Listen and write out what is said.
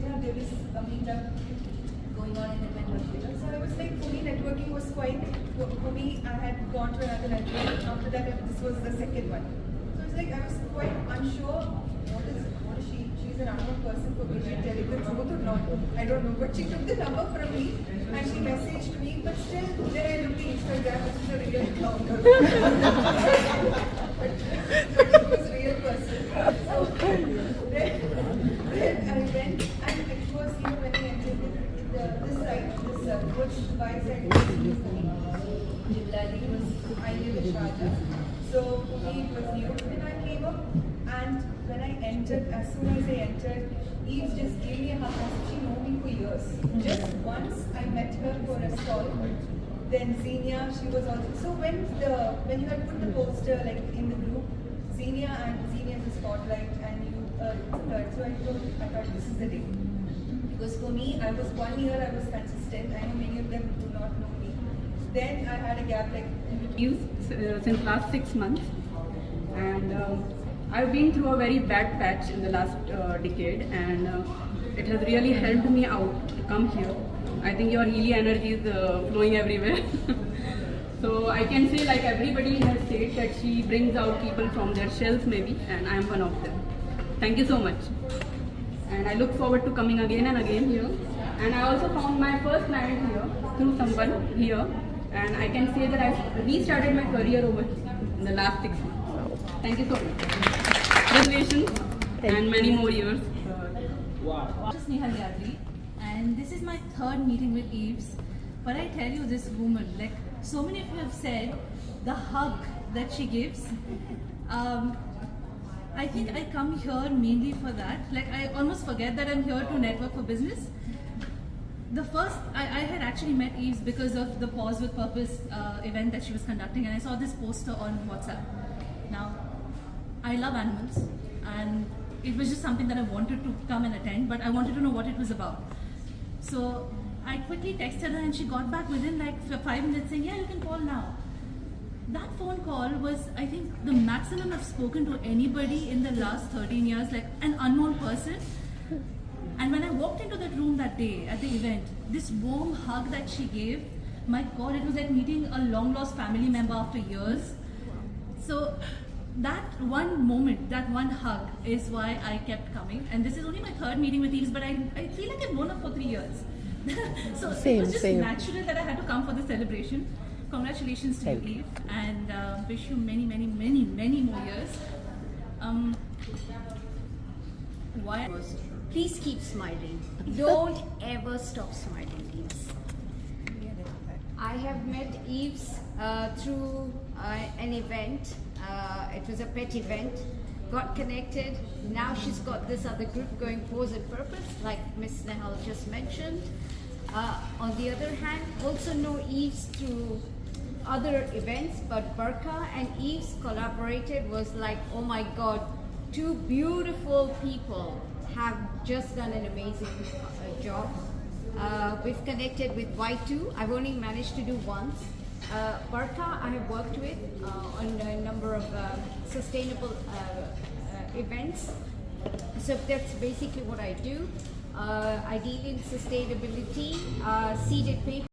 yeah, there is a meetup going on in the networking. So I was like, for me, networking was quite, for me, I had gone to another network. After that, this was the second one. So it's like, I was quite unsure, what is she? She's an unknown person for me. She'll tell you the truth or not. I don't know. But she took the number from me and she messaged me. But still, then I looked at Instagram, which is a real account. but it was a real person. So then I went and it was, when I entered this side, which by side was new for me. Jibla was, I live in Sharjah. So for me it was new. Then I came up and when I entered, as soon as I entered, Eve just gave me a hug as if she knew me for years. Just once I met her for a stall. Then Xenia, she was also, so when you had put the poster like in the group, Xenia in the spotlight and you third, so I thought this is the day. Because for me, I was 1 year, I was consistent. I know many of them do not know me. Then I had a gap like since last 6 months, and I've been through a very bad patch in the last decade, and it has really helped me out to come here. I think your Healy energy is flowing everywhere. So I can say, like everybody has said, that she brings out people from their shells maybe, and I am one of them. Thank you so much. And I look forward to coming again and again here. And I also found my first client here through someone here. And I can say that I restarted my career over here in the last 6 months. Thank you so much. Congratulations and many more years. Wow. Just Nehal Yadri, and this is my third meeting with Eves. But I tell you, this woman, like so many of you have said, the hug that she gives. I think I come here mainly for that. Like I almost forget that I'm here to network for business. The first, I had actually met Eves because of the Pause with Purpose event that she was conducting, and I saw this poster on WhatsApp. Now, I love animals, and it was just something that I wanted to come and attend, but I wanted to know what it was about. So I quickly texted her and she got back within like 5 minutes saying, yeah, you can call now. That phone call was, I think, the maximum I've spoken to anybody in the last 13 years, like an unknown person. And when I walked into that room that day at the event, this warm hug that she gave, my God, it was like meeting a long lost family member after years. So that one moment, that one hug is why I kept coming. And this is only my third meeting with Eves, but I feel like I've known her for 3 years. So it was just natural that I had to come for the celebration. Congratulations to you, Eve, and wish you many, many, many, many more years. Please keep smiling. Don't ever stop smiling, Eves. I have met Eves through an event. It was a pet event. Got connected. Now she's got this other group going, Pause and Purpose, like Miss Nehal just mentioned. On the other hand, also know Eves through other events, but Barkha and Eves collaborated was like, oh my God, two beautiful people have just done an amazing job. We've connected with Y2. I've only managed to do once. Barkha, I have worked with on a number of sustainable events. So that's basically what I do. I deal in sustainability, seeded paper.